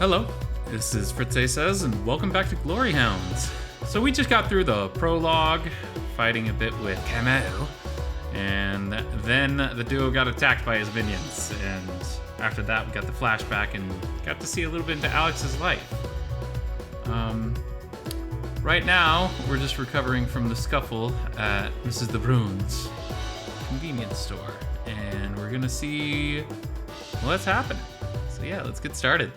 Hello, this is Fritz-Ay says, and welcome back to Glory Hounds. So we just got through the prologue, fighting a bit with Camo, and then the duo got attacked by his minions, and after that we got the flashback and got to see a little bit into Alex's life. Right now, we're just recovering from the scuffle at Mrs. De Bruyn's convenience store, and we're gonna see what's happening. So yeah, let's get started.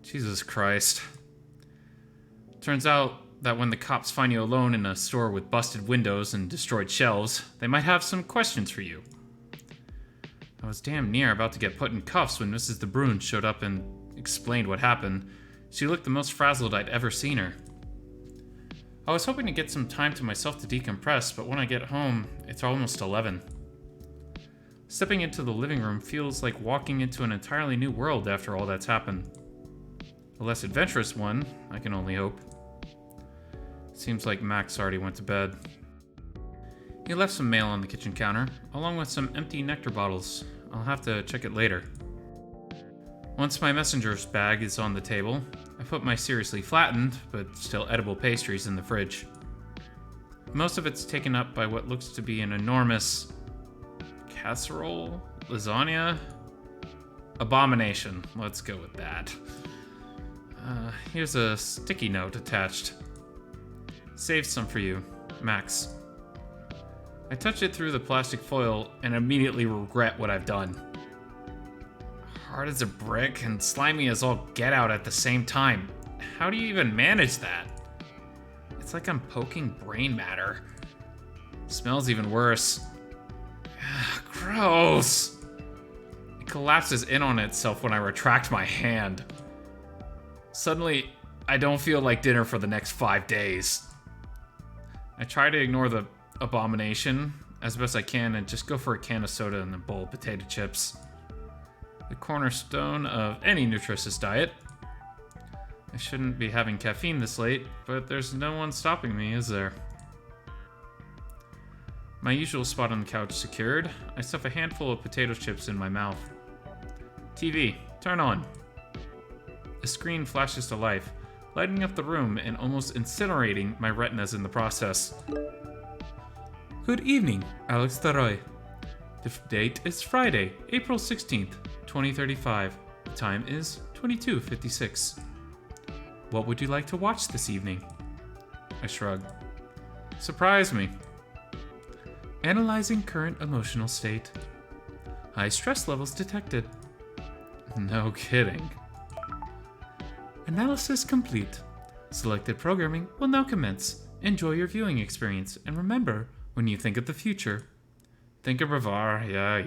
Jesus Christ. Turns out that when the cops find you alone in a store with busted windows and destroyed shelves, they might have some questions for you. I was damn near about to get put in cuffs when Mrs. De Bruyn showed up and explained what happened. She looked the most frazzled I'd ever seen her. I was hoping to get some time to myself to decompress, but when I get home, it's almost 11. Stepping into the living room feels like walking into an entirely new world after all that's happened. A less adventurous one, I can only hope. Seems like Max already went to bed. He left some mail on the kitchen counter, along with some empty nectar bottles. I'll have to check it later. Once my messenger's bag is on the table, I put my seriously flattened, but still edible pastries in the fridge. Most of it's taken up by what looks to be an enormous casserole? Lasagna? Abomination. Let's go with that. Here's a sticky note attached. Saved some for you, Max. I touch it through the plastic foil and immediately regret what I've done. Hard as a brick and slimy as all get out at the same time. How do you even manage that? It's like I'm poking brain matter. Smells even worse. Gross. It collapses in on itself when I retract my hand. Suddenly, I don't feel like dinner for the next 5 days. I try to ignore the abomination as best I can and just go for a can of soda and a bowl of potato chips. The cornerstone of any nutritious diet. I shouldn't be having caffeine this late, but there's no one stopping me, is there? My usual spot on the couch secured, I stuff a handful of potato chips in my mouth. TV, turn on. The screen flashes to life, lighting up the room and almost incinerating my retinas in the process. Good evening, Alex Tharoy. The date is Friday, April 16th, 2035. The time is 22:56. What would you like to watch this evening? I shrug. Surprise me. Analyzing current emotional state. High stress levels detected. No kidding. Analysis complete. Selected programming will now commence. Enjoy your viewing experience, and remember, when you think of the future, think of Brevard, yeah.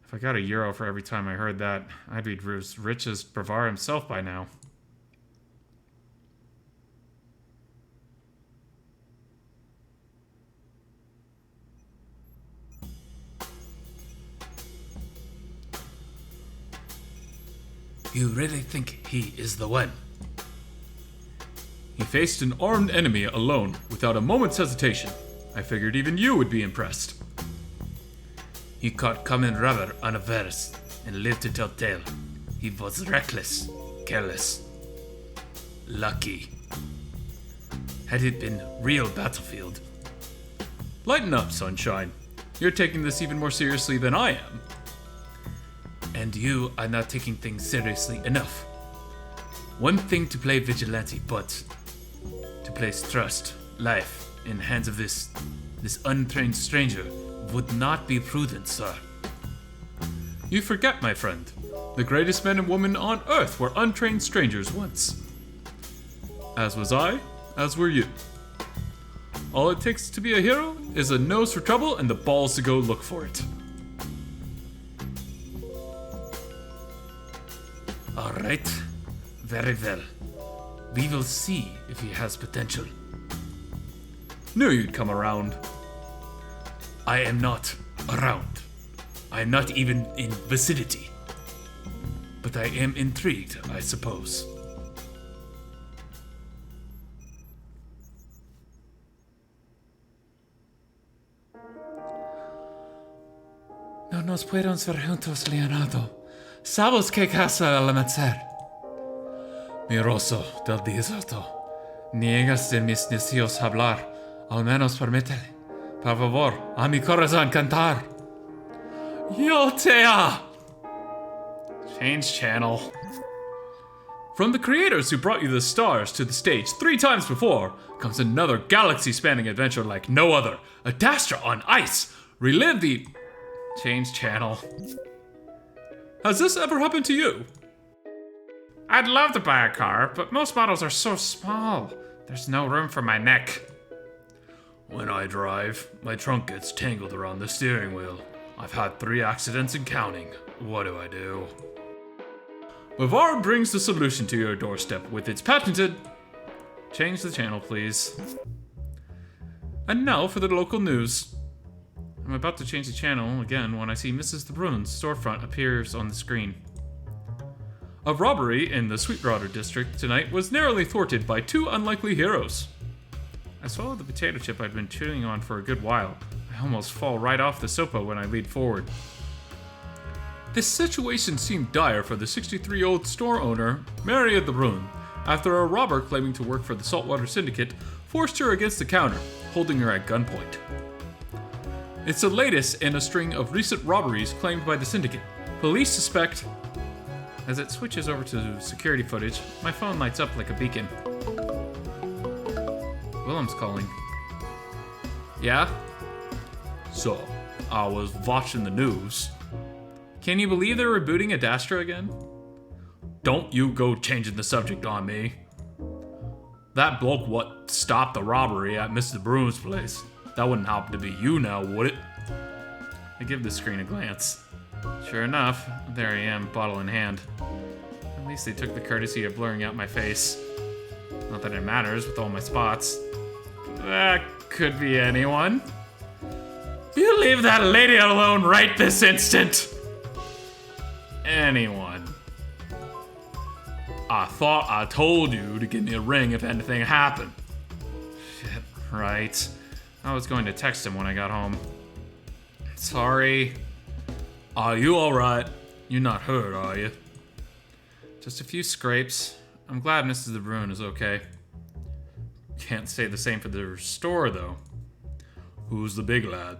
If I got €1 for every time I heard that, I'd be as rich as Brevard himself by now. You really think he is the one? He faced an armed enemy alone, without a moment's hesitation. I figured even you would be impressed. He caught common robber unawares and lived to tell tale. He was reckless, careless, lucky. Had it been real battlefield. Lighten up, sunshine. You're taking this even more seriously than I am. And you are not taking things seriously enough. One thing to play vigilante, but to place trust, life, in hands of this untrained stranger would not be prudent, sir. You forget, my friend. The greatest men and women on Earth were untrained strangers once. As was I, as were you. All it takes to be a hero is a nose for trouble and the balls to go look for it. Alright, very well. We will see if he has potential. Knew you'd come around. I am not around. I am not even in vicinity. But I am intrigued, I suppose. No, nos podemos ver juntos, Leonardo. Sabes qué casa al amanecer. Mi roso del desierto. Niegas de mis deseos hablar. Al menos permítele, por favor, a mi corazón cantar. Yo te amo. Change channel. From the creators who brought you the stars to the stage 3 times before comes another galaxy-spanning adventure like no other. Adastra on Ice. Relive the... Change channel. Has this ever happened to you? I'd love to buy a car, but most models are so small. There's no room for my neck. When I drive, my trunk gets tangled around the steering wheel. I've had 3 accidents and counting. What do I do? Bavard brings the solution to your doorstep with its patented... Change the channel, please. And now for the local news. I'm about to change the channel again when I see Mrs. De Bruyn's storefront appears on the screen. A robbery in the Sweetwater district tonight was narrowly thwarted by 2 unlikely heroes. I swallowed the potato chip I'd been chewing on for a good while. I almost fall right off the sofa when I lean forward. This situation seemed dire for the 63-year-old store owner, Maria De Bruyn, after a robber claiming to work for the Saltwater Syndicate forced her against the counter, holding her at gunpoint. It's the latest in a string of recent robberies claimed by the Syndicate. Police suspect... As it switches over to security footage, my phone lights up like a beacon. Willem's calling. Yeah? So, I was watching the news. Can you believe they're rebooting Adastra again? Don't you go changing the subject on me. That bloke what stopped the robbery at Mr. Broom's place. That wouldn't happen to be you now, would it? I give the screen a glance. Sure enough, there I am, bottle in hand. At least they took the courtesy of blurring out my face. Not that it matters with all my spots. That could be anyone. You leave that lady alone right this instant! Anyone. I thought I told you to give me a ring if anything happened. Shit, right. I was going to text him when I got home. Sorry. Are you alright? You're not hurt, are you? Just a few scrapes. I'm glad Mrs. De Bruyn is okay. Can't say the same for the store, though. Who's the big lad?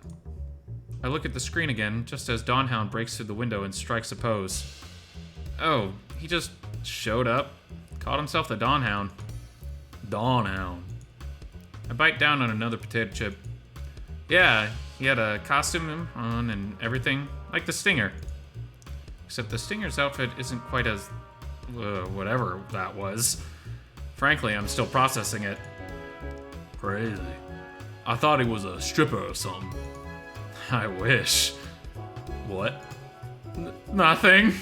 I look at the screen again, just as Dawnhound breaks through the window and strikes a pose. Oh, he just showed up. Called himself the Dawnhound. Dawnhound. I bite down on another potato chip. Yeah, he had a costume on and everything, like the Stinger. Except the Stinger's outfit isn't quite as... whatever that was. Frankly, I'm still processing it. Crazy. I thought he was a stripper or something. I wish. What? Nothing.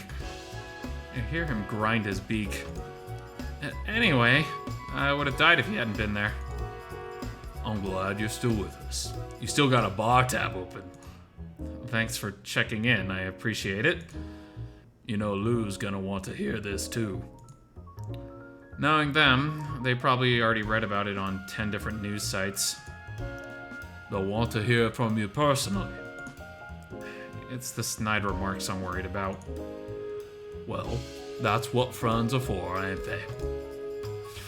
I hear him grind his beak. Anyway, I would have died if he hadn't been there. I'm glad you're still with us. You still got a bar tab open. Thanks for checking in, I appreciate it. You know Lou's gonna want to hear this too. Knowing them, they probably already read about it on 10 different news sites. They'll want to hear it from you personally. It's the snide remarks I'm worried about. Well, that's what friends are for, ain't they?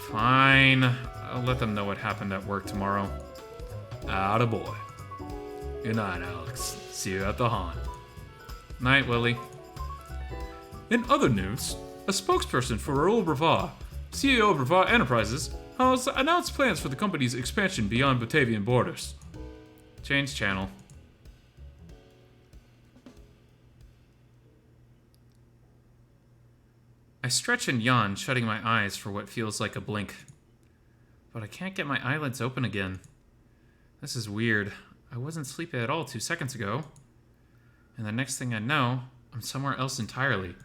Fine. I'll let them know what happened at work tomorrow. Attaboy. Good night, Alex. See you at the haunt. Night, Willie. In other news, a spokesperson for Raoul Brevard, CEO of Brevard Enterprises, has announced plans for the company's expansion beyond Batavian borders. Change channel. I stretch and yawn, shutting my eyes for what feels like a blink. But I can't get my eyelids open again. This is weird. I wasn't sleepy at all 2 seconds ago. And the next thing I know, I'm somewhere else entirely.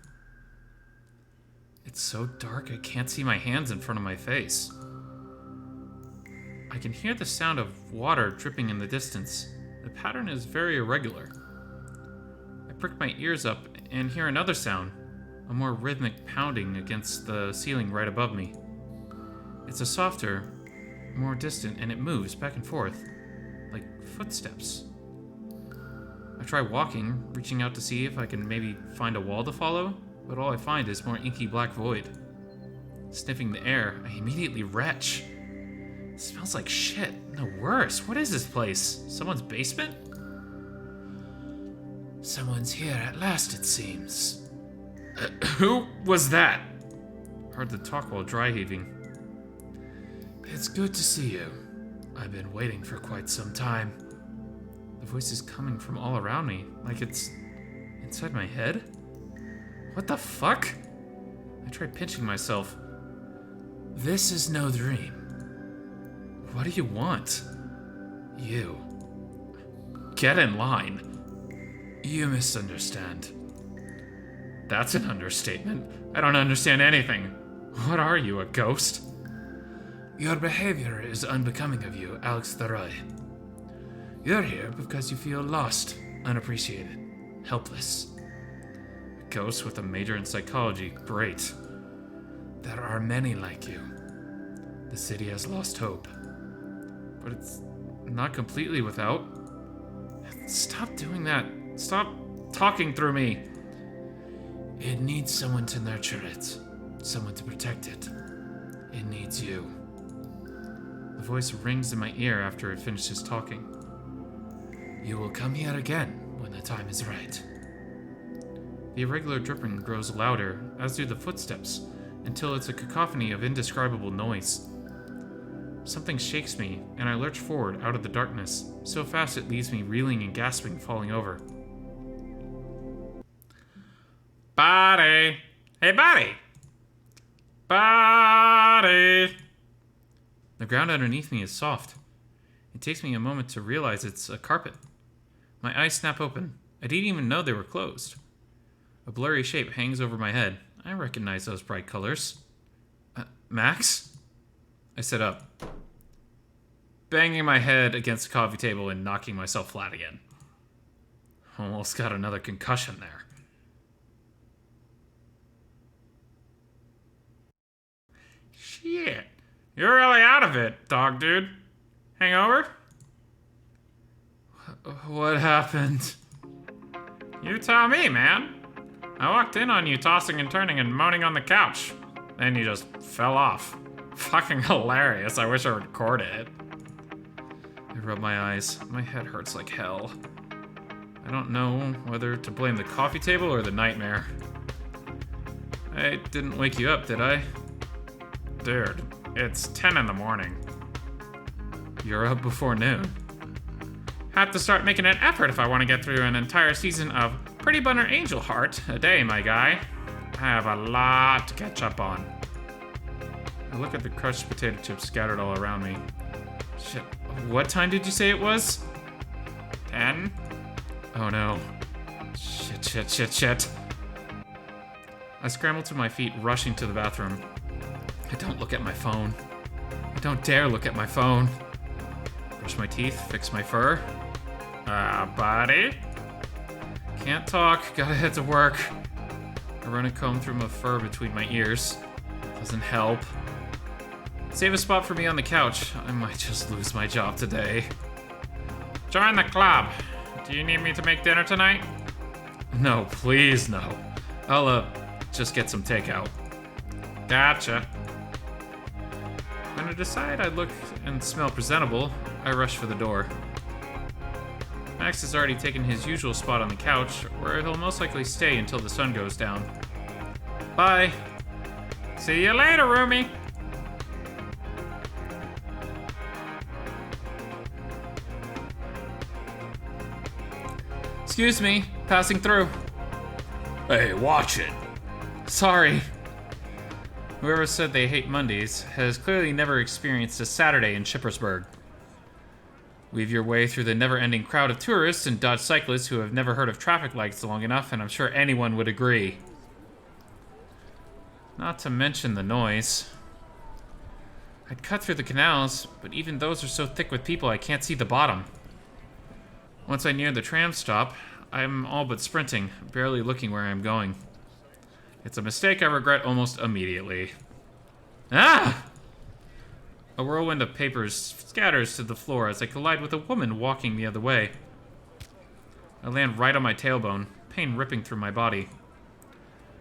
It's so dark I can't see my hands in front of my face. I can hear the sound of water dripping in the distance. The pattern is very irregular. I prick my ears up and hear another sound, a more rhythmic pounding against the ceiling right above me. It's a softer, more distant, and it moves back and forth, like footsteps. I try walking, reaching out to see if I can maybe find a wall to follow, but all I find is more inky black void. Sniffing the air, I immediately retch. It smells like shit. No, worse. What is this place? Someone's basement? Someone's here at last, it seems. Who was that? Hard to talk while dry heaving. It's good to see you. I've been waiting for quite some time. The voice is coming from all around me, like it's inside my head? What the fuck? I try pinching myself. This is no dream. What do you want? You. Get in line. You misunderstand. That's an understatement. I don't understand anything. What are you, a ghost? Your behavior is unbecoming of you, Alex Theroy. You're here because you feel lost, unappreciated, helpless. A ghost with a major in psychology, great. There are many like you. The city has lost hope. But it's not completely without. Stop doing that. Stop talking through me. It needs someone to nurture it, someone to protect it. It needs you. The voice rings in my ear after it finishes talking. You will come here again when the time is right. The irregular dripping grows louder, as do the footsteps, until it's a cacophony of indescribable noise. Something shakes me, and I lurch forward out of the darkness, so fast it leaves me reeling and gasping, falling over. Buddy! Hey, buddy! Buddy! The ground underneath me is soft. It takes me a moment to realize it's a carpet. My eyes snap open. I didn't even know they were closed. A blurry shape hangs over my head. I recognize those bright colors. Max? I sit up, banging my head against the coffee table and knocking myself flat again. Almost got another concussion there. Shit. You're really out of it, dog dude. Hangover? What happened? You tell me, man. I walked in on you tossing and turning and moaning on the couch. Then you just fell off. Fucking hilarious. I wish I recorded it. I rub my eyes. My head hurts like hell. I don't know whether to blame the coffee table or the nightmare. I didn't wake you up, did I? Dude, it's 10 in the morning. You're up before noon. Have to start making an effort if I want to get through an entire season of Pretty Bunner Angel Heart a day, my guy. I have a lot to catch up on. I look at the crushed potato chips scattered all around me. Shit, what time did you say it was? 10? Oh no. Shit. I scramble to my feet, rushing to the bathroom. I don't look at my phone. I don't dare look at my phone. Brush my teeth, fix my fur. Buddy? Can't talk, gotta head to work. I run a comb through my fur between my ears. Doesn't help. Save a spot for me on the couch. I might just lose my job today. Join the club. Do you need me to make dinner tonight? No, please no. I'll, just get some takeout. Gotcha. When I decide I look and smell presentable, I rush for the door. Max has already taken his usual spot on the couch, where he'll most likely stay until the sun goes down. Bye. See you later, roomie. Excuse me, passing through. Hey, watch it. Sorry. Whoever said they hate Mondays has clearly never experienced a Saturday in Shippersburg. Weave your way through the never-ending crowd of tourists and Dodge cyclists who have never heard of traffic lights long enough, and I'm sure anyone would agree. Not to mention the noise. I'd cut through the canals, but even those are so thick with people I can't see the bottom. Once I near the tram stop, I'm all but sprinting, barely looking where I'm going. It's a mistake I regret almost immediately. Ah! A whirlwind of papers scatters to the floor as I collide with a woman walking the other way. I land right on my tailbone, pain ripping through my body.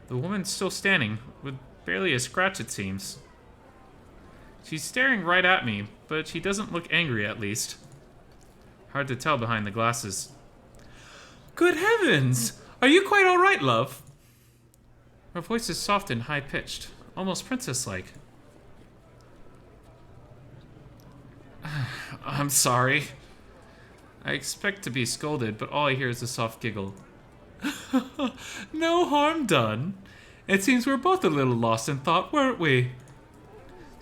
The woman's still standing, with barely a scratch it seems. She's staring right at me, but she doesn't look angry at least. Hard to tell behind the glasses. Good heavens! Are you quite alright, love? Her voice is soft and high-pitched, almost princess-like. I'm sorry. I expect to be scolded, but all I hear is a soft giggle. No harm done. It seems we're both a little lost in thought, weren't we?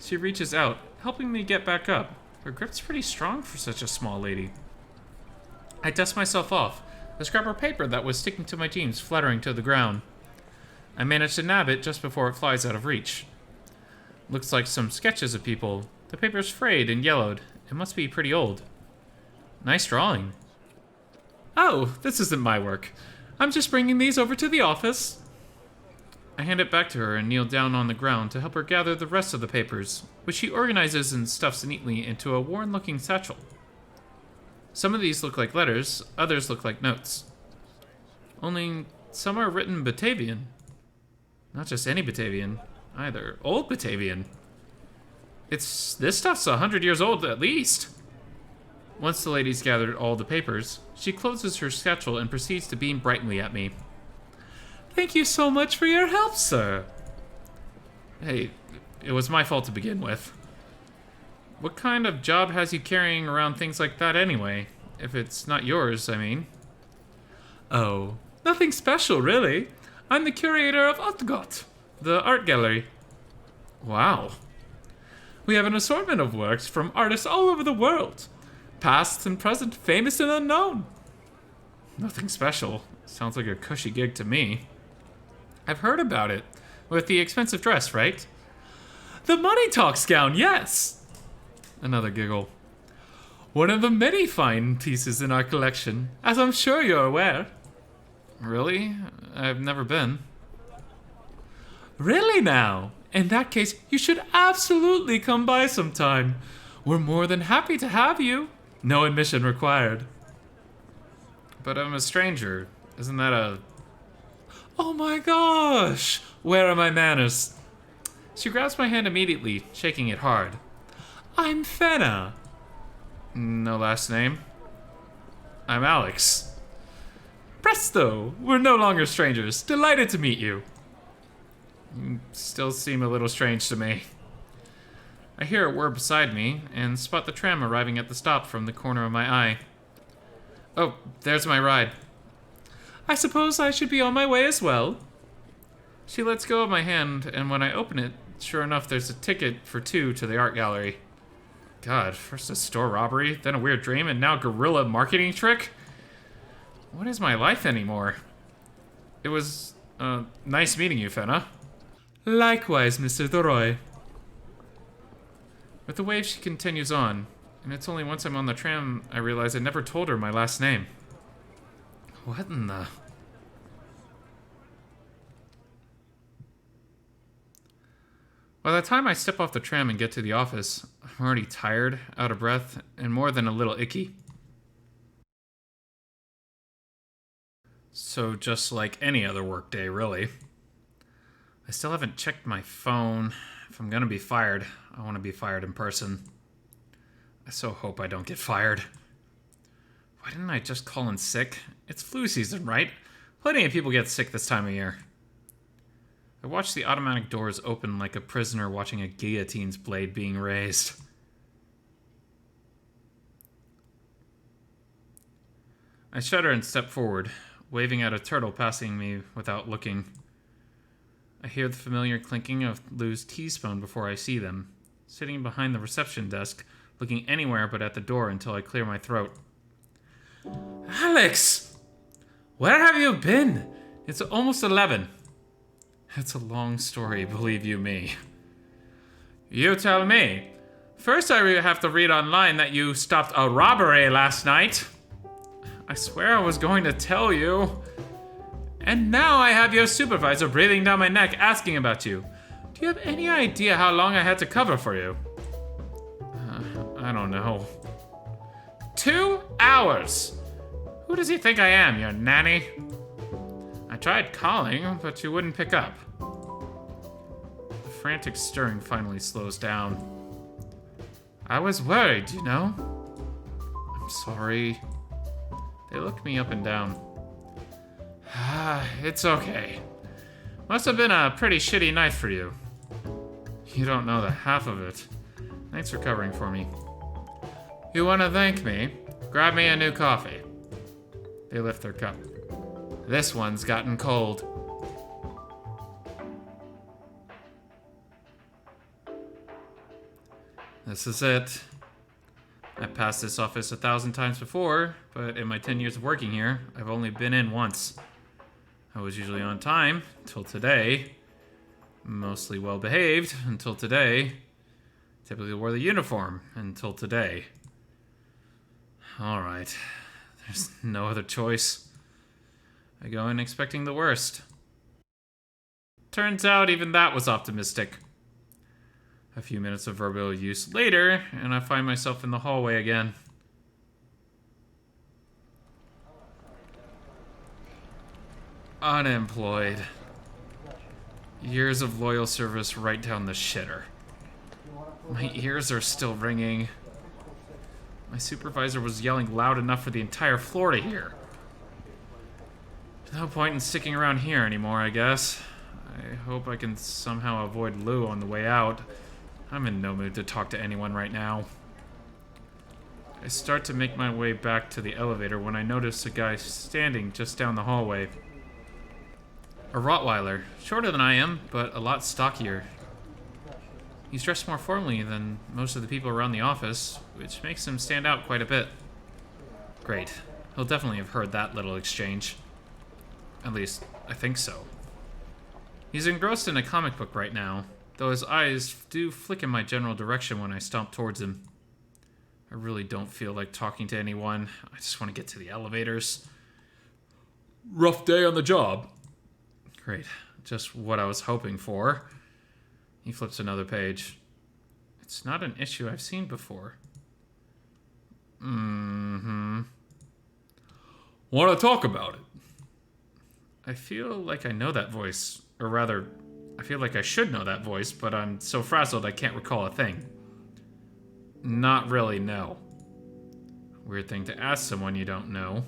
She reaches out, helping me get back up. Her grip's pretty strong for such a small lady. I dust myself off, the scrap of paper that was sticking to my jeans fluttering to the ground. I manage to nab it just before it flies out of reach. Looks like some sketches of people. The paper's frayed and yellowed. It must be pretty old. Nice drawing. Oh, this isn't my work. I'm just bringing these over to the office. I hand it back to her and kneel down on the ground to help her gather the rest of the papers, which she organizes and stuffs neatly into a worn-looking satchel. Some of these look like letters, others look like notes. Only some are written Batavian. Not just any Batavian, either. Old Batavian. This stuff's 100 years old at least. Once the lady's gathered all the papers, she closes her satchel and proceeds to beam brightly at me. Thank you so much for your help, sir. Hey, it was my fault to begin with. What kind of job has you carrying around things like that anyway? If it's not yours, I mean. Oh, nothing special, really. I'm the curator of Utgott, the art gallery. Wow. We have an assortment of works from artists all over the world. Past and present, famous and unknown. Nothing special. Sounds like a cushy gig to me. I've heard about it. With the expensive dress, right? The money talks gown, yes. Another giggle. One of the many fine pieces in our collection, as I'm sure you're aware. Really? I've never been. Really now? In that case, you should absolutely come by sometime. We're more than happy to have you. No admission required. But I'm a stranger. Isn't that a... Oh my gosh! Where are my manners? She grabs my hand immediately, shaking it hard. I'm Fenna. No last name. I'm Alex. Presto! We're no longer strangers. Delighted to meet you. You still seem a little strange to me. I hear a whir beside me and spot the tram arriving at the stop from the corner of my eye. Oh, there's my ride. I suppose I should be on my way as well. She lets go of my hand, and when I open it, sure enough, there's a ticket for 2 to the art gallery. God, first a store robbery, then a weird dream, and now guerrilla marketing trick? What is my life anymore? It was, nice meeting you, Fenna. Likewise, Mr. Doroy. With the wave, she continues on, and it's only once I'm on the tram I realize I never told her my last name. What in the... By the time I step off the tram and get to the office, I'm already tired, out of breath, and more than a little icky. So just like any other workday, really. I still haven't checked my phone. If I'm gonna be fired, I want to be fired in person. I so hope I don't get fired. Why didn't I just call in sick? It's flu season, right? Plenty of people get sick this time of year. I watch the automatic doors open like a prisoner watching a guillotine's blade being raised. I shudder and step forward, waving at a turtle passing me without looking. I hear the familiar clinking of Lou's teaspoon before I see them, sitting behind the reception desk, looking anywhere but at the door until I clear my throat. Alex! Where have you been? It's almost 11. It's a long story, believe you me. You tell me. First I have to read online that you stopped a robbery last night. I swear I was going to tell you. And now I have your supervisor breathing down my neck asking about you. Do you have any idea how long I had to cover for you? I don't know. 2 hours. Who does he think I am, your nanny? I tried calling, but you wouldn't pick up. The frantic stirring finally slows down. I was worried, you know? I'm sorry. They look me up and down. It's okay. Must have been a pretty shitty night for you. You don't know the half of it. Thanks for covering for me. You want to thank me? Grab me a new coffee. They lift their cup. This one's gotten cold. This is it. I've passed this office 1,000 times before, but in my 10 years of working here, I've only been in once. I was usually on time, till today. Mostly well behaved, until today. Typically wore the uniform, until today. Alright. There's no other choice. I go in expecting the worst. Turns out even that was optimistic. A few minutes of verbal use later, and I find myself in the hallway again. Unemployed. Years of loyal service right down the shitter. My ears are still ringing. My supervisor was yelling loud enough for the entire floor to hear. No point in sticking around here anymore, I guess. I hope I can somehow avoid Lou on the way out. I'm in no mood to talk to anyone right now. I start to make my way back to the elevator when I notice a guy standing just down the hallway. A Rottweiler, shorter than I am, but a lot stockier. He's dressed more formally than most of the people around the office, which makes him stand out quite a bit. Great. He'll definitely have heard that little exchange. At least, I think so. He's engrossed in a comic book right now, though his eyes do flick in my general direction when I stomp towards him. I really don't feel like talking to anyone. I just want to get to the elevators. Rough day on the job. Great. Just what I was hoping for. He flips another page. It's not an issue I've seen before. Want to talk about it? I feel like I know that voice. Or rather, I feel like I should know that voice, but I'm so frazzled I can't recall a thing. Not really, no. Weird thing to ask someone you don't know.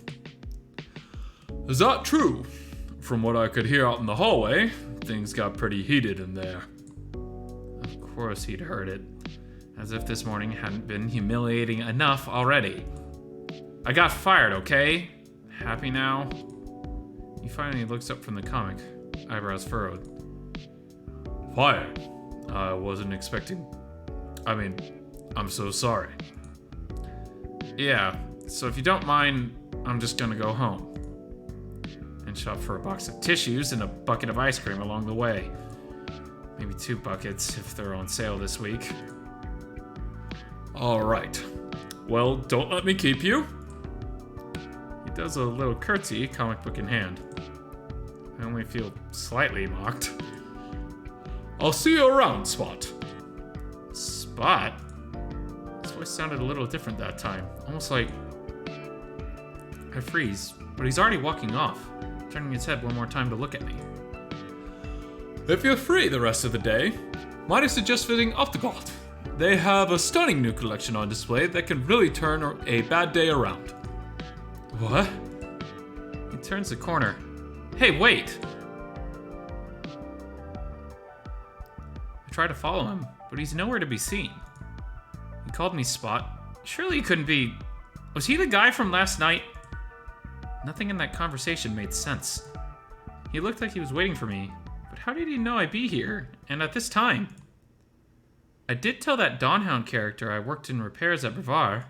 Is that true? From what I could hear out in the hallway, things got pretty heated in there. Of course he'd heard it. As if this morning hadn't been humiliating enough already. I got fired, okay? Happy now? He finally looks up from the comic, eyebrows furrowed. Fired? I wasn't expecting... I'm so sorry. Yeah, so if you don't mind, I'm just gonna go home. And shop for a box of tissues and a bucket of ice cream along the way. Maybe 2 buckets if they're on sale this week. Alright. Well, don't let me keep you. He does a little curtsy, comic book in hand. I only feel slightly mocked. I'll see you around, Spot. Spot? His voice sounded a little different that time. Almost like... I freeze, but he's already walking off, turning his head one more time to look at me. If you're free the rest of the day, might I suggest visiting Optigot? They have a stunning new collection on display that can really turn a bad day around. What? He turns the corner. Hey, wait! I try to follow him, but he's nowhere to be seen. He called me Spot. Surely he couldn't be... Was he the guy from last night? Nothing in that conversation made sense. He looked like he was waiting for me, but how did he know I'd be here, and at this time? I did tell that Dawnhound character I worked in repairs at Brevard,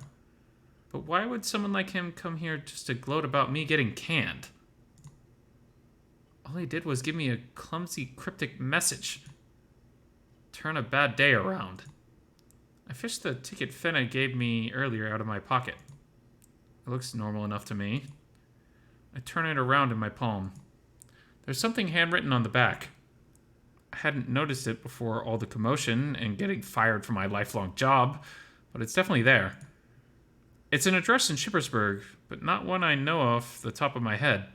but why would someone like him come here just to gloat about me getting canned? All he did was give me a clumsy, cryptic message. Turn a bad day around. I fished the ticket Fenna gave me earlier out of my pocket. It looks normal enough to me. I turn it around in my palm. There's something handwritten on the back. I hadn't noticed it before all the commotion and getting fired from my lifelong job, but it's definitely there. It's an address in Shippersburg, but not one I know off the top of my head.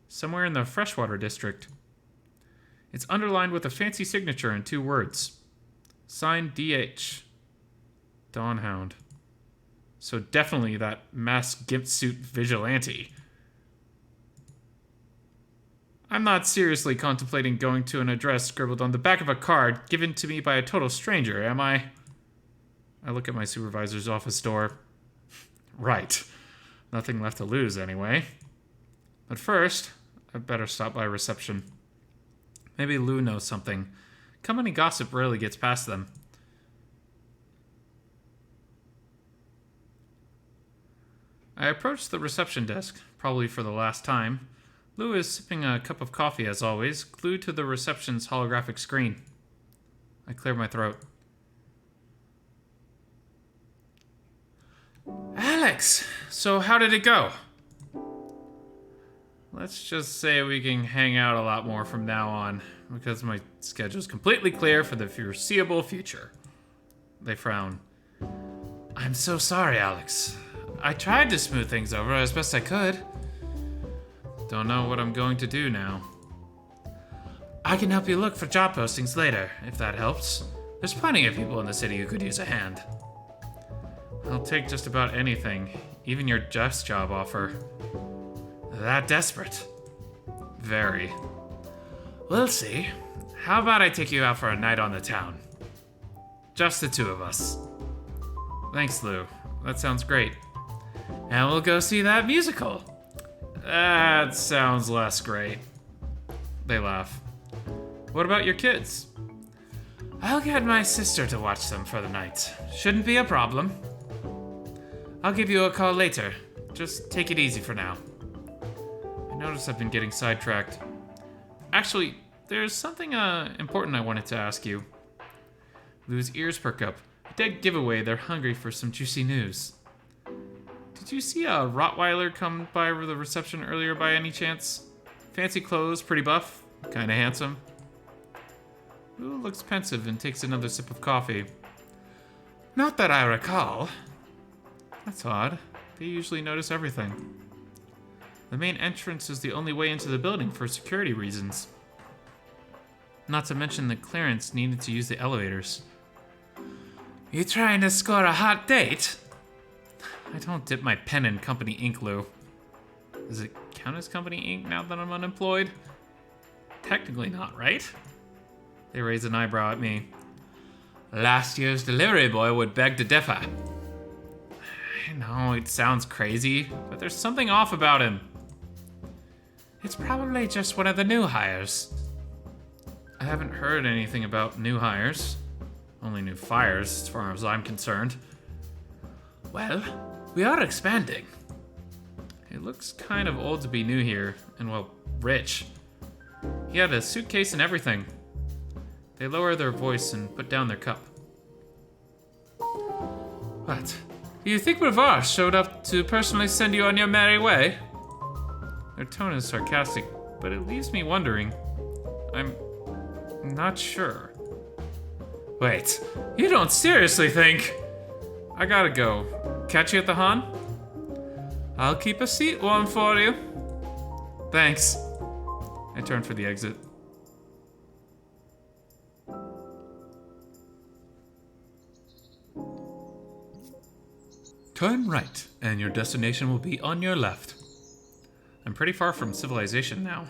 Somewhere in the freshwater district. It's underlined with a fancy signature in 2 words. Signed DH. Dawnhound. So definitely that masked gimp suit vigilante. I'm not seriously contemplating going to an address scribbled on the back of a card given to me by a total stranger, am I? I look at my supervisor's office door. Right. Nothing left to lose, anyway. But first, I'd better stop by reception. Maybe Lou knows something. Company gossip rarely gets past them. I approach the reception desk, probably for the last time. Lou is sipping a cup of coffee, as always, glued to the reception's holographic screen. I clear my throat. Alex! So how did it go? Let's just say we can hang out a lot more from now on, because my schedule's completely clear for the foreseeable future. They frown. I'm so sorry, Alex. I tried to smooth things over as best I could. Don't know what I'm going to do now. I can help you look for job postings later, if that helps. There's plenty of people in the city who could use a hand. I'll take just about anything, even your just job offer. That desperate? Very. We'll see. How about I take you out for a night on the town? Just the 2 of us. Thanks, Lou. That sounds great. And we'll go see that musical. That sounds less great. They laugh. What about your kids? I'll get my sister to watch them for the night. Shouldn't be a problem. I'll give you a call later. Just take it easy for now. I notice I've been getting sidetracked. Actually, there's something important I wanted to ask you. Lou's ears perk up. A dead giveaway they're hungry for some juicy news. Did you see a Rottweiler come by the reception earlier by any chance? Fancy clothes, pretty buff, kinda handsome. Lou looks pensive and takes another sip of coffee. Not that I recall. That's odd. They usually notice everything. The main entrance is the only way into the building for security reasons. Not to mention the clearance needed to use the elevators. You trying to score a hot date? I don't dip my pen in company ink, Lou. Does it count as company ink now that I'm unemployed? Technically not, right? They raise an eyebrow at me. Last year's delivery boy would beg to differ. I know, it sounds crazy, but there's something off about him. It's probably just one of the new hires. I haven't heard anything about new hires. Only new fires, as far as I'm concerned. Well, we are expanding. He looks kind of old to be new here, and well, rich. He had a suitcase and everything. They lower their voice and put down their cup. What? You think Brevard showed up to personally send you on your merry way? Their tone is sarcastic, but it leaves me wondering. I'm not sure. Wait, you don't seriously think? I gotta go. Catch you at the Han? I'll keep a seat warm for you. Thanks. I turn for the exit. Turn right, and your destination will be on your left. I'm pretty far from civilization now.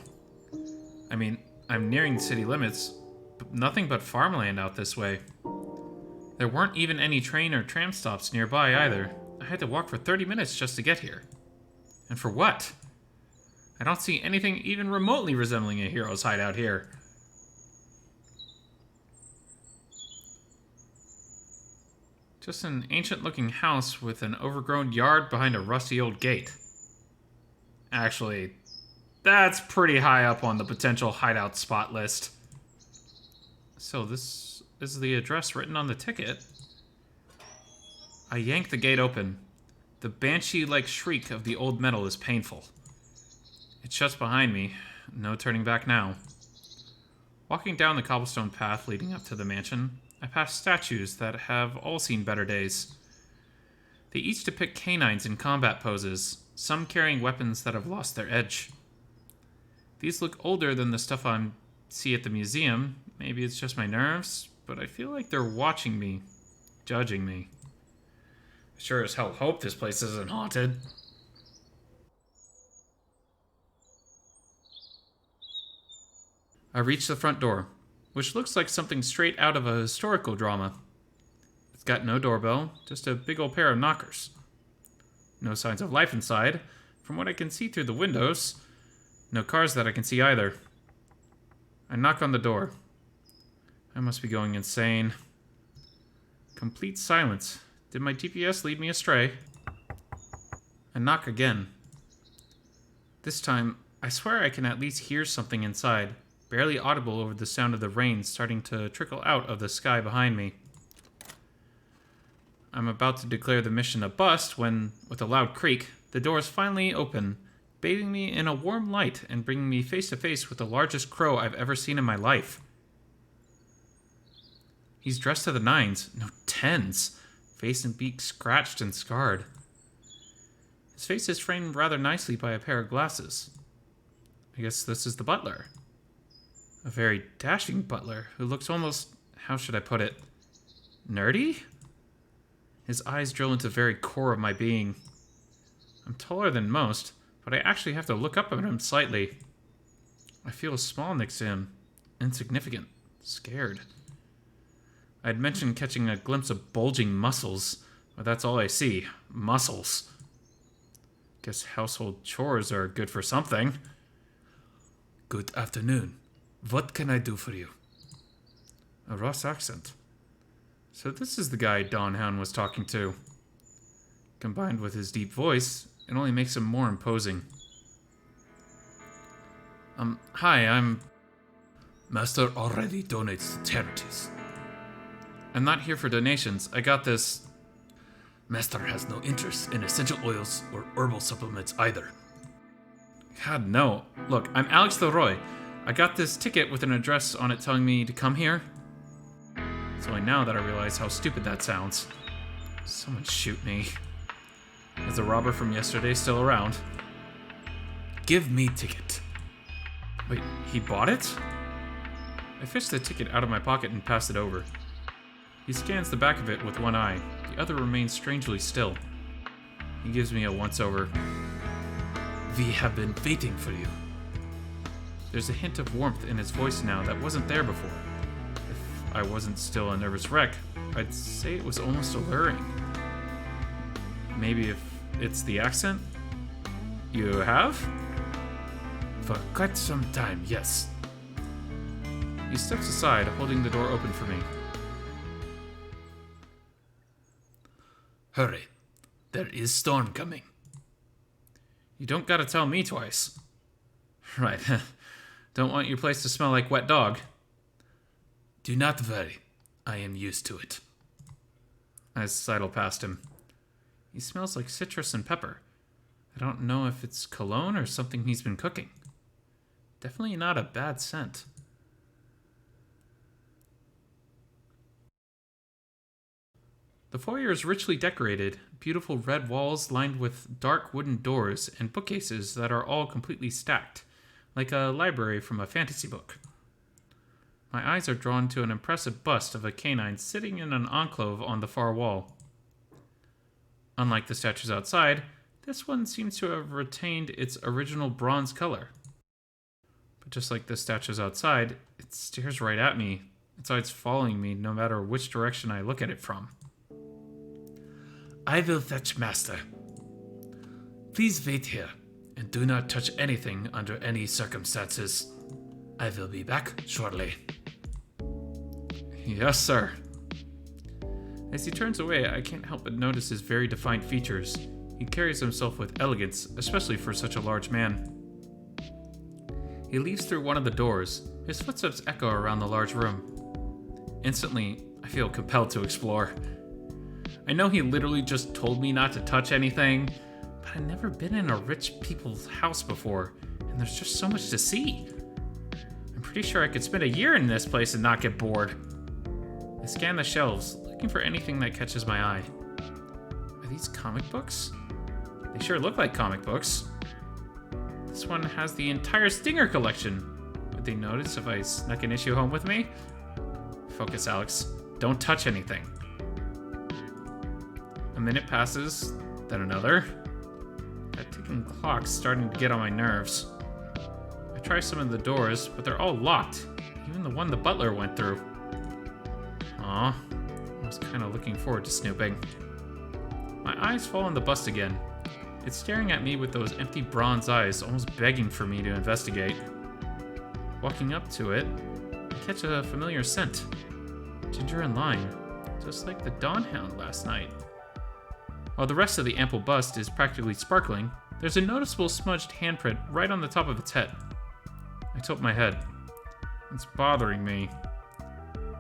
I mean, I'm nearing the city limits, but nothing but farmland out this way. There weren't even any train or tram stops nearby either. I had to walk for 30 minutes just to get here. And for what? I don't see anything even remotely resembling a hero's hideout here. Just an ancient-looking house with an overgrown yard behind a rusty old gate. Actually, that's pretty high up on the potential hideout spot list. So this is the address written on the ticket. I yank the gate open. The banshee-like shriek of the old metal is painful. It shuts behind me. No turning back now. Walking down the cobblestone path leading up to the mansion, I pass statues that have all seen better days. They each depict canines in combat poses, some carrying weapons that have lost their edge. These look older than the stuff I see at the museum. Maybe it's just my nerves, but I feel like they're watching me, judging me. I sure as hell hope this place isn't haunted. I reach the front door, which looks like something straight out of a historical drama. It's got no doorbell, just a big old pair of knockers. No signs of life inside, from what I can see through the windows. No cars that I can see either. I knock on the door. I must be going insane. Complete silence. Did my GPS lead me astray? I knock again. This time, I swear I can at least hear something inside, barely audible over the sound of the rain starting to trickle out of the sky behind me. I'm about to declare the mission a bust when, with a loud creak, the doors finally open, bathing me in a warm light and bringing me face to face with the largest crow I've ever seen in my life. He's dressed to the nines, no tens, face and beak scratched and scarred. His face is framed rather nicely by a pair of glasses. I guess this is the butler. A very dashing butler who looks almost, how should I put it, nerdy? His eyes drill into the very core of my being. I'm taller than most, but I actually have to look up at him slightly. I feel small next to him, insignificant, scared. I'd mentioned catching a glimpse of bulging muscles, but that's all I see, muscles. Guess household chores are good for something. Good afternoon. What can I do for you? A Ross accent. So this is the guy Don Hound was talking to. Combined with his deep voice, it only makes him more imposing. Hi, I'm... Master already donates to charities. I'm not here for donations. I got this... Master has no interest in essential oils or herbal supplements either. God, no. Look, I'm Alex Leroy. I got this ticket with an address on it telling me to come here. It's only now that I realize how stupid that sounds. Someone shoot me. Is the robber from yesterday still around? Give me ticket. Wait, he bought it? I fished the ticket out of my pocket and passed it over. He scans the back of it with one eye. The other remains strangely still. He gives me a once-over. We have been waiting for you. There's a hint of warmth in his voice now that wasn't there before. If I wasn't still a nervous wreck, I'd say it was almost alluring. Maybe if it's the accent? You have? For quite some time, yes. He steps aside, holding the door open for me. Hurry. There is storm coming. You don't gotta tell me twice. Right. Don't want your place to smell like wet dog. Do not worry. I am used to it. I sidle past him. He smells like citrus and pepper. I don't know if it's cologne or something he's been cooking. Definitely not a bad scent. The foyer is richly decorated, beautiful red walls lined with dark wooden doors and bookcases that are all completely stacked, like a library from a fantasy book. My eyes are drawn to an impressive bust of a canine sitting in an enclave on the far wall. Unlike the statues outside, this one seems to have retained its original bronze color. But just like the statues outside, it stares right at me. Its eyes following me no matter which direction I look at it from. I will fetch Master. Please wait here, and do not touch anything under any circumstances. I will be back shortly. Yes, sir. As he turns away, I can't help but notice his very defined features. He carries himself with elegance, especially for such a large man. He leaves through one of the doors. His footsteps echo around the large room. Instantly, I feel compelled to explore. I know he literally just told me not to touch anything, but I've never been in a rich people's house before, and there's just so much to see. I'm pretty sure I could spend a year in this place and not get bored. I scan the shelves, looking for anything that catches my eye. Are these comic books? They sure look like comic books. This one has the entire Stinger collection. Would they notice if I snuck an issue home with me? Focus, Alex. Don't touch anything. A minute passes, then another. That ticking clock's starting to get on my nerves. I try some of the doors, but they're all locked. Even the one the butler went through. Aw, I was kind of looking forward to snooping. My eyes fall on the bust again. It's staring at me with those empty bronze eyes, almost begging for me to investigate. Walking up to it, I catch a familiar scent. Ginger and lime, just like the Dawn Hound last night. While the rest of the ample bust is practically sparkling, there's a noticeable smudged handprint right on the top of its head. I tilt my head. It's bothering me.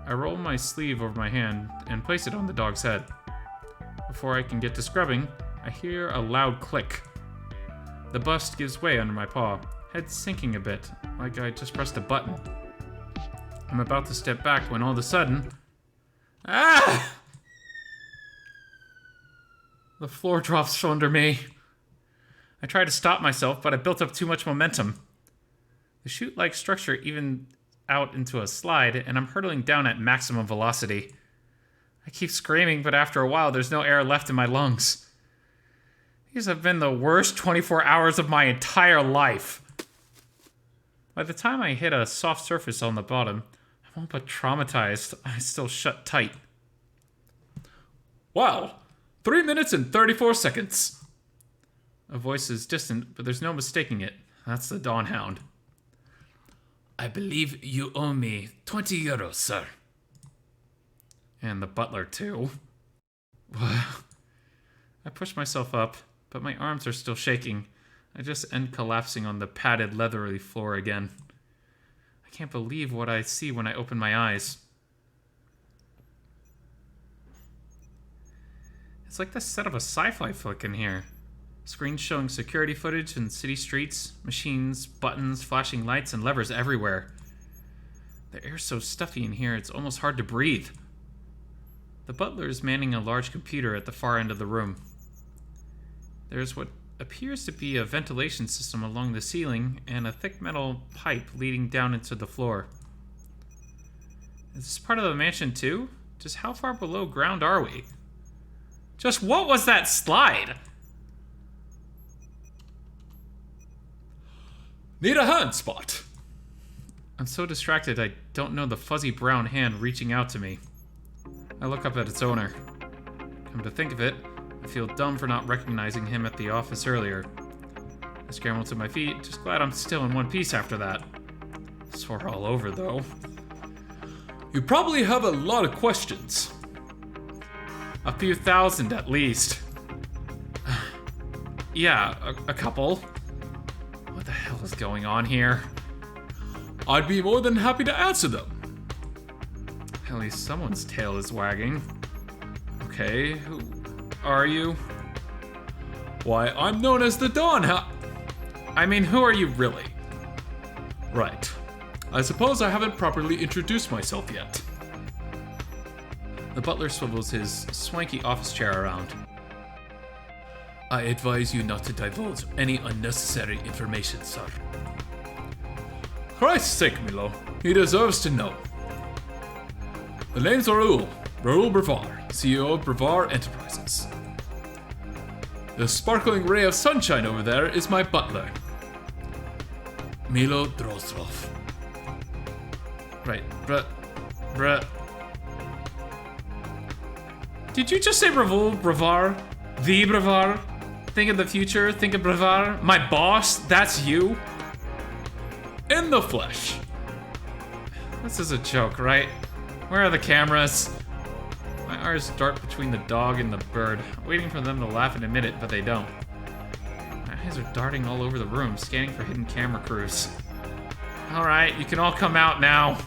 I roll my sleeve over my hand and place it on the dog's head. Before I can get to scrubbing, I hear a loud click. The bust gives way under my paw, head sinking a bit, like I just pressed a button. I'm about to step back when all of a sudden... Ah! The floor drops under me. I try to stop myself, but I built up too much momentum. The chute-like structure even out into a slide, and I'm hurtling down at maximum velocity. I keep screaming, but after a while, there's no air left in my lungs. These have been the worst 24 hours of my entire life. By the time I hit a soft surface on the bottom, I'm all but traumatized. I still shut tight. Wow, 3 minutes and 34 seconds. A voice is distant, but there's no mistaking it. That's the Dawn Hound. I believe you owe me 20 euros, sir. And the butler, too. I push myself up, but my arms are still shaking. I just end collapsing on the padded, leathery floor again. I can't believe what I see when I open my eyes. It's like the set of a sci-fi flick in here. Screens showing security footage and city streets, machines, buttons, flashing lights, and levers everywhere. The air's so stuffy in here, it's almost hard to breathe. The butler is manning a large computer at the far end of the room. There's what appears to be a ventilation system along the ceiling and a thick metal pipe leading down into the floor. Is this part of the mansion too? Just how far below ground are we? Just what was that slide? Need a hand spot. I'm so distracted I don't know the fuzzy brown hand reaching out to me. I look up at its owner. Come to think of it, I feel dumb for not recognizing him at the office earlier. I scramble to my feet, just glad I'm still in one piece after that. Sore all over, though. You probably have a lot of questions. A few thousand, at least. Yeah, a couple. What the hell is going on here? I'd be more than happy to answer them. At least someone's tail is wagging. Okay, who are you? Why, I'm known as the Dawn Hound. I mean, who are you really? Right. I suppose I haven't properly introduced myself yet. The butler swivels his swanky office chair around. I advise you not to divulge any unnecessary information, sir. Christ's sake, Milo. He deserves to know. The name's Raoul Brevard, CEO of Brevard Enterprises. The sparkling ray of sunshine over there is my butler, Milo Drozdrov. Right, bruh. Did you just say Brevard? The Brevard? Think of the future, think of Brevard? My boss? That's you? In the flesh. This is a joke, right? Where are the cameras? My eyes dart between the dog and the bird, waiting for them to laugh and admit it, but they don't. My eyes are darting all over the room, scanning for hidden camera crews. Alright, you can all come out now.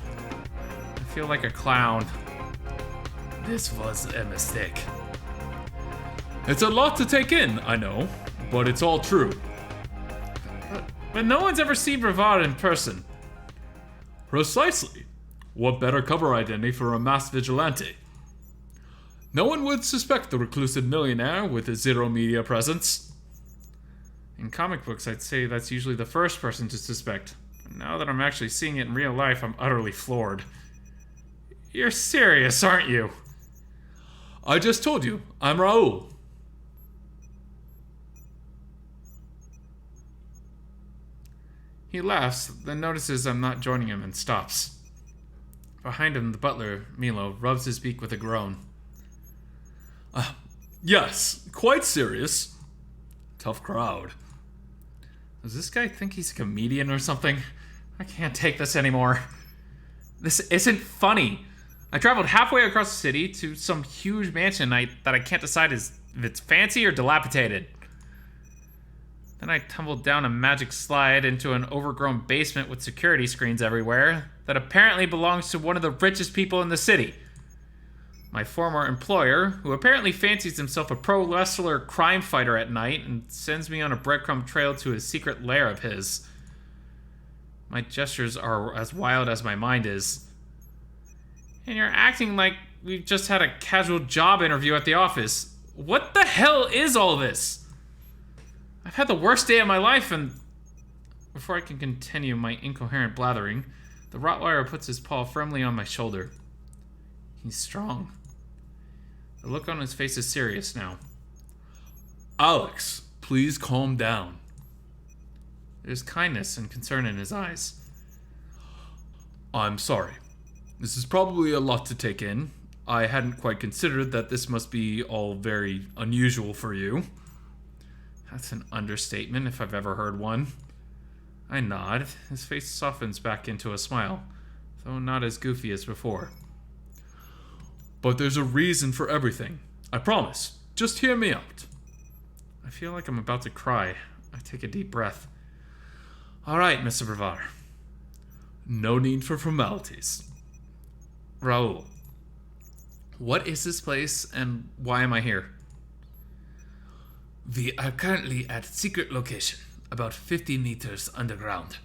I feel like a clown. This was a mistake. It's a lot to take in, I know, but it's all true. But no one's ever seen Brevard in person. Precisely. What better cover identity for a masked vigilante? No one would suspect the reclusive millionaire with a zero media presence. In comic books, I'd say that's usually the first person to suspect. But now that I'm actually seeing it in real life, I'm utterly floored. You're serious, aren't you? I just told you, I'm Raoul. He laughs, then notices I'm not joining him and stops. Behind him, the butler, Milo, rubs his beak with a groan. Yes, quite serious. Tough crowd. Does this guy think he's a comedian or something? I can't take this anymore. This isn't funny. I traveled halfway across the city to some huge mansion that I can't decide if it's fancy or dilapidated. Then I tumbled down a magic slide into an overgrown basement with security screens everywhere that apparently belongs to one of the richest people in the city. My former employer, who apparently fancies himself a pro wrestler crime fighter at night and sends me on a breadcrumb trail to a secret lair of his. My gestures are as wild as my mind is. And you're acting like we've just had a casual job interview at the office. What the hell is all this? I've had the worst day of my life, and before I can continue my incoherent blathering, the Rottweiler puts his paw firmly on my shoulder. He's strong. The look on his face is serious now. Alex, please calm down. There's kindness and concern in his eyes. I'm sorry. This is probably a lot to take in. I hadn't quite considered that this must be all very unusual for you. That's an understatement if I've ever heard one. I nod. His face softens back into a smile, though not as goofy as before. But there's a reason for everything. I promise. Just hear me out. I feel like I'm about to cry. I take a deep breath. All right, Mr. Brevard. No need for formalities. Raoul, what is this place and why am I here? We are currently at secret location, about 50 meters underground.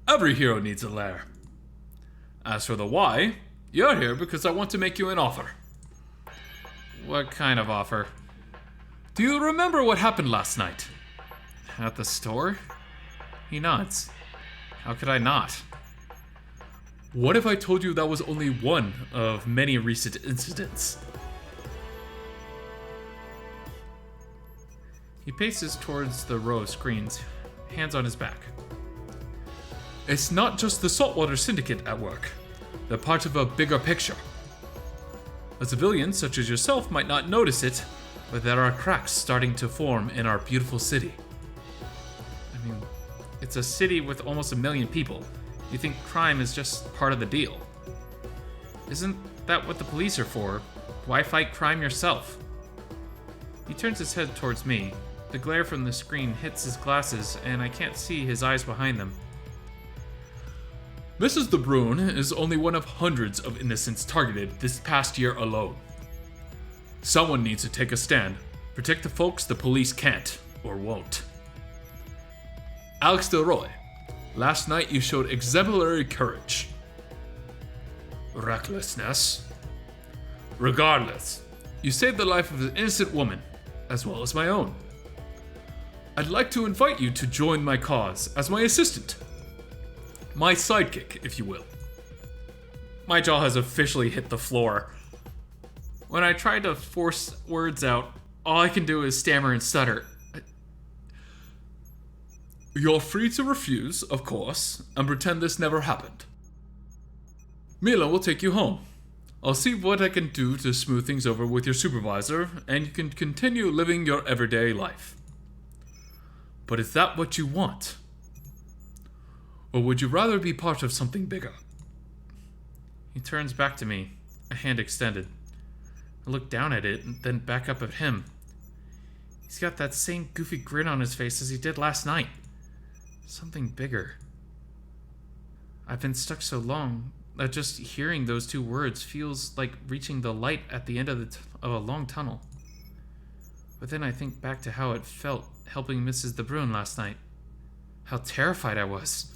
Every hero needs a lair. As for the why, you're here because I want to make you an offer. What kind of offer? Do you remember what happened last night? At the store? He nods. How could I not? What if I told you that was only one of many recent incidents? He paces towards the row of screens, hands on his back. It's not just the Saltwater Syndicate at work. They're part of a bigger picture. A civilian such as yourself might not notice it, but there are cracks starting to form in our beautiful city. I mean, it's a city with almost 1 million people. You think crime is just part of the deal. Isn't that what the police are for? Why fight crime yourself? He turns his head towards me. The glare from the screen hits his glasses, and I can't see his eyes behind them. Mrs. De Bruin is only one of hundreds of innocents targeted this past year alone. Someone needs to take a stand, protect the folks the police can't, or won't. Alex Delroy, last night you showed exemplary courage. Recklessness. Regardless, you saved the life of an innocent woman, as well as my own. I'd like to invite you to join my cause as my assistant. My sidekick, if you will. My jaw has officially hit the floor. When I try to force words out, all I can do is stammer and stutter. You're free to refuse, of course, and pretend this never happened. Mila will take you home. I'll see what I can do to smooth things over with your supervisor, and you can continue living your everyday life. But is that what you want? Or would you rather be part of something bigger? He turns back to me, a hand extended. I look down at it, and then back up at him. He's got that same goofy grin on his face as he did last night. Something bigger. I've been stuck so long that just hearing those two words feels like reaching the light at the end of a long tunnel. But then I think back to how it felt helping Mrs. De Bruin last night. How terrified I was.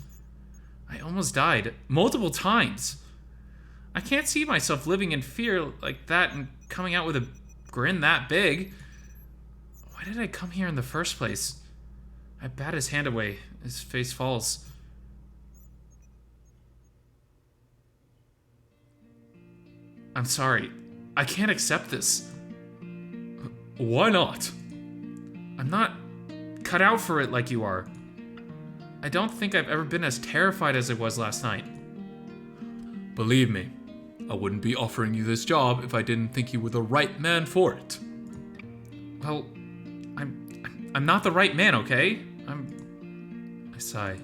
I almost died, multiple times. I can't see myself living in fear like that and coming out with a grin that big. Why did I come here in the first place? I bat his hand away. His face falls. I'm sorry. I can't accept this. Why not? I'm not cut out for it like you are. I don't think I've ever been as terrified as I was last night. Believe me, I wouldn't be offering you this job if I didn't think you were the right man for it. Well, I'm not the right man, okay? I sigh.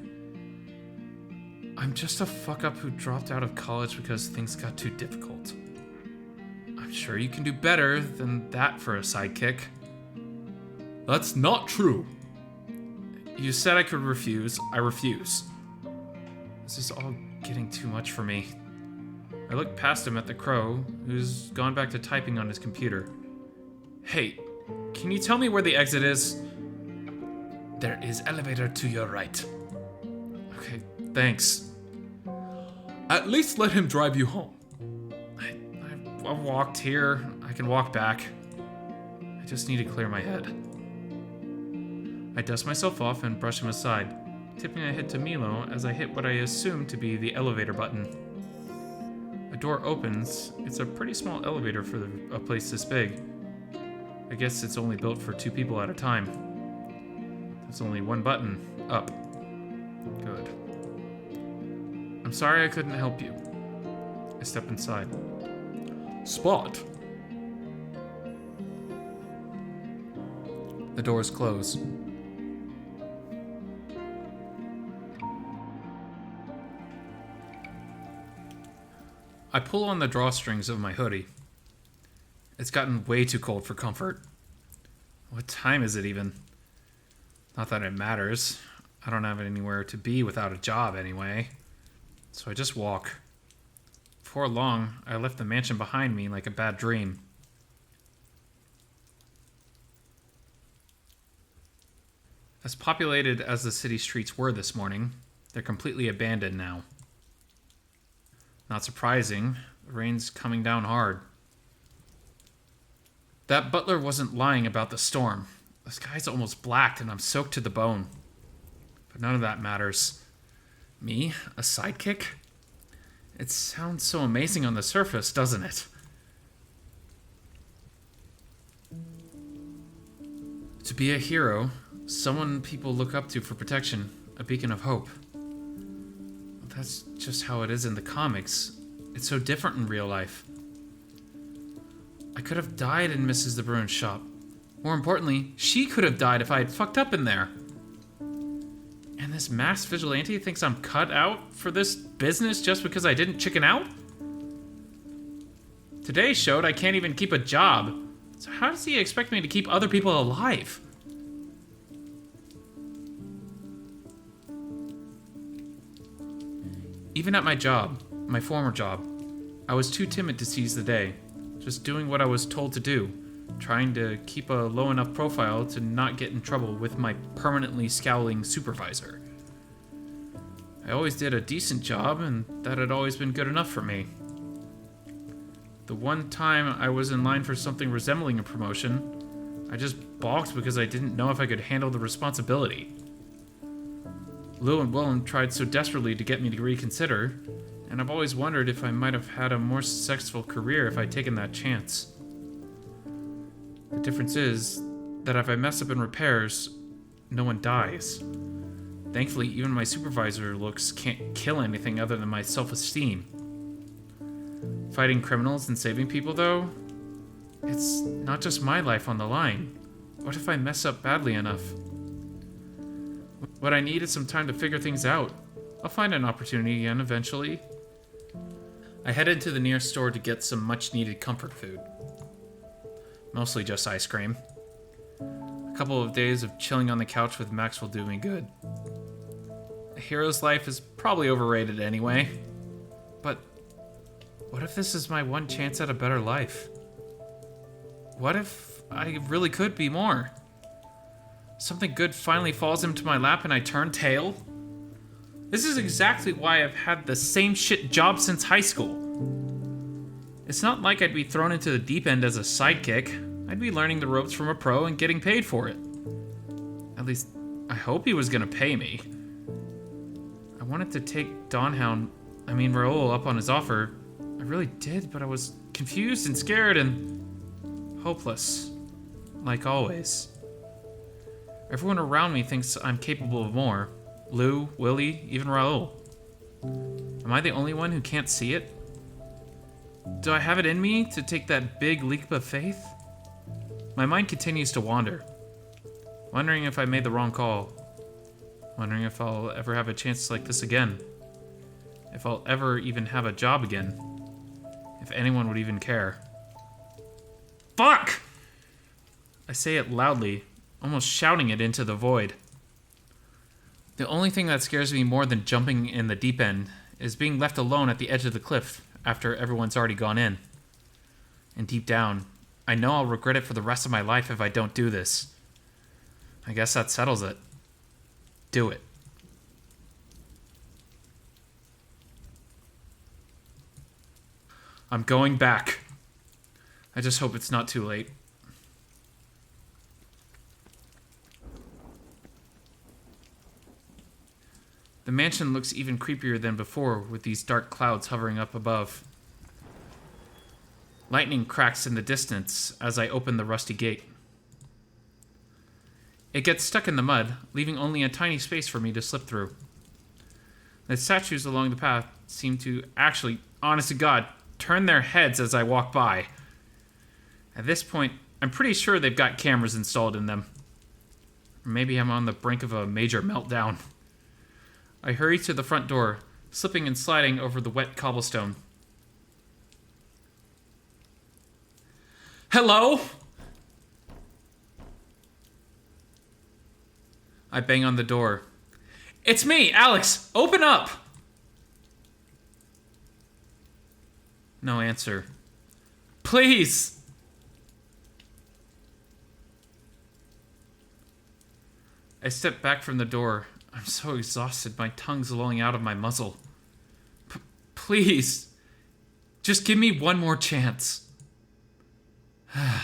I'm just a fuck-up who dropped out of college because things got too difficult. I'm sure you can do better than that for a sidekick. That's not true. You said I could refuse. I refuse. This is all getting too much for me. I look past him at the crow, who's gone back to typing on his computer. Hey, can you tell me where the exit is? There is elevator to your right. Okay, thanks. At least let him drive you home. I've walked here. I can walk back. I just need to clear my head. I dust myself off and brush him aside, tipping a hit to Milo as I hit what I assume to be the elevator button. A door opens. It's a pretty small elevator for a place this big. I guess it's only built for 2 people at a time. There's only one button. Up. Good. I'm sorry I couldn't help you. I step inside. Spot. The doors close. I pull on the drawstrings of my hoodie. It's gotten way too cold for comfort. What time is it even? Not that it matters. I don't have anywhere to be without a job anyway. So I just walk. Before long, I left the mansion behind me like a bad dream. As populated as the city streets were this morning, they're completely abandoned now. Not surprising, the rain's coming down hard. That butler wasn't lying about the storm. The sky's almost black and I'm soaked to the bone. But none of that matters. Me, a sidekick? It sounds so amazing on the surface, doesn't it? To be a hero, someone people look up to for protection, a beacon of hope. That's just how it is in the comics. It's so different in real life. I could have died in Mrs. De Bruin's shop. More importantly, she could have died if I had fucked up in there. And this masked vigilante thinks I'm cut out for this business just because I didn't chicken out? Today showed I can't even keep a job. So how does he expect me to keep other people alive? Even at my job, my former job, I was too timid to seize the day, just doing what I was told to do, trying to keep a low enough profile to not get in trouble with my permanently scowling supervisor. I always did a decent job, and that had always been good enough for me. The one time I was in line for something resembling a promotion, I just balked because I didn't know if I could handle the responsibility. Lou and Willem tried so desperately to get me to reconsider, and I've always wondered if I might have had a more successful career if I'd taken that chance. The difference is that if I mess up in repairs, no one dies. Thankfully, even my supervisor looks can't kill anything other than my self-esteem. Fighting criminals and saving people, though, it's not just my life on the line. What if I mess up badly enough? What I need is some time to figure things out. I'll find an opportunity again eventually. I headed to the nearest store to get some much-needed comfort food. Mostly just ice cream. A couple of days of chilling on the couch with Max will do me good. A hero's life is probably overrated anyway. But what if this is my one chance at a better life? What if I really could be more? Something good finally falls into my lap and I turn tail? This is exactly why I've had the same shit job since high school. It's not like I'd be thrown into the deep end as a sidekick. I'd be learning the ropes from a pro and getting paid for it. At least, I hope he was gonna pay me. I wanted to take Raoul up on his offer. I really did, but I was confused and scared and hopeless. Like always. Everyone around me thinks I'm capable of more. Lou, Willie, even Raoul. Am I the only one who can't see it? Do I have it in me to take that big leap of faith? My mind continues to wander. Wondering if I made the wrong call. Wondering if I'll ever have a chance like this again. If I'll ever even have a job again. If anyone would even care. Fuck! I say it loudly, almost shouting it into the void. The only thing that scares me more than jumping in the deep end is being left alone at the edge of the cliff after everyone's already gone in. And deep down, I know I'll regret it for the rest of my life if I don't do this. I guess that settles it. Do it. I'm going back. I just hope it's not too late. The mansion looks even creepier than before with these dark clouds hovering up above. Lightning cracks in the distance as I open the rusty gate. It gets stuck in the mud, leaving only a tiny space for me to slip through. The statues along the path seem to actually, honest to God, turn their heads as I walk by. At this point, I'm pretty sure they've got cameras installed in them. Or maybe I'm on the brink of a major meltdown. I hurry to the front door, slipping and sliding over the wet cobblestone. Hello? I bang on the door. It's me, Alex! Open up! No answer. Please! I step back from the door. I'm so exhausted, my tongue's lolling out of my muzzle. Please! Just give me one more chance. I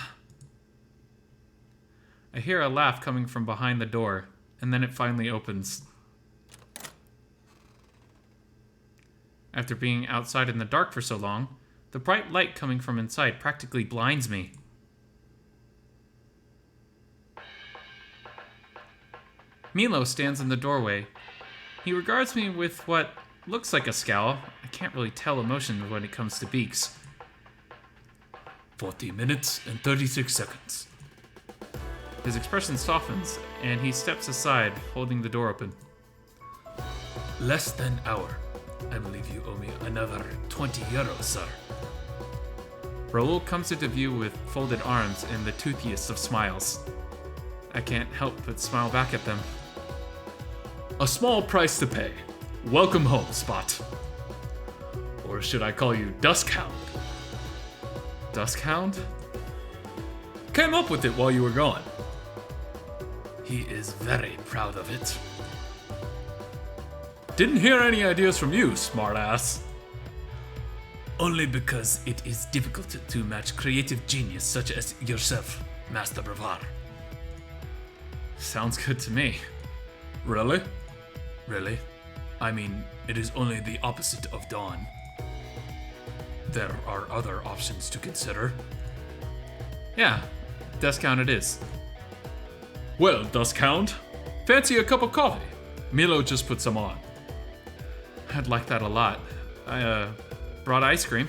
hear a laugh coming from behind the door, and then it finally opens. After being outside in the dark for so long, the bright light coming from inside practically blinds me. Milo stands in the doorway. He regards me with what looks like a scowl. I can't really tell emotion when it comes to beaks. 40 minutes and 36 seconds. His expression softens, and he steps aside, holding the door open. Less than hour. I believe you owe me another 20 euros, sir. Raoul comes into view with folded arms and the toothiest of smiles. I can't help but smile back at them. A small price to pay. Welcome home, Spot. Or should I call you Duskhound? Duskhound? Came up with it while you were gone. He is very proud of it. Didn't hear any ideas from you, smartass. Only because it is difficult to match creative genius such as yourself, Master Bravar. Sounds good to me. Really? Really? I mean, it is only the opposite of dawn. There are other options to consider. Yeah, Duskhound it is. Well, Duskhound, fancy a cup of coffee? Milo just put some on. I'd like that a lot. I, brought ice cream.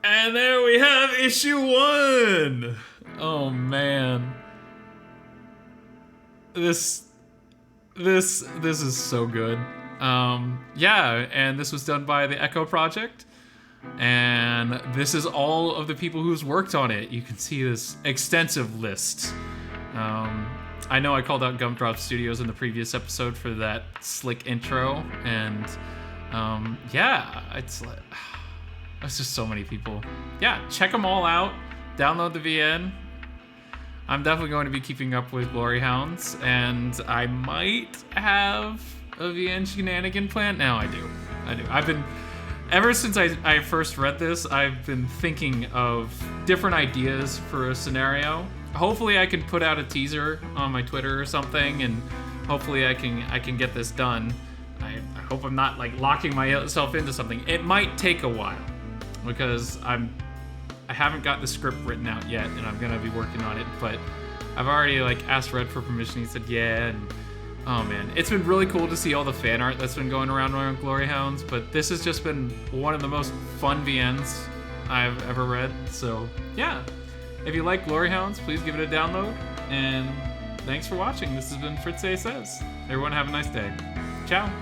And there we have issue 1! Oh man. This is so good. Yeah, and this was done by the Echo Project. And this is all of the people who's worked on it. You can see this extensive list. I know I called out Gumdrop Studios in the previous episode for that slick intro, and yeah, it's just so many people. Yeah, check them all out. Download the VN. I'm definitely going to be keeping up with Glory Hounds, and I might have a VN shenanigan plan. Now I do. I've been, ever since I first read this, I've been thinking of different ideas for a scenario. Hopefully I can put out a teaser on my Twitter or something, and hopefully I can get this done. I hope I'm not like locking myself into something. It might take a while because I haven't got the script written out yet, and I'm gonna be working on it. But I've already like asked Red for permission. He said yeah, and oh man, it's been really cool to see all the fan art that's been going around Glory Hounds. But this has just been one of the most fun VNs I've ever read. So yeah, if you like Glory Hounds, please give it a download. And thanks for watching. This has been Fritz-Ay Says. Everyone have a nice day. Ciao.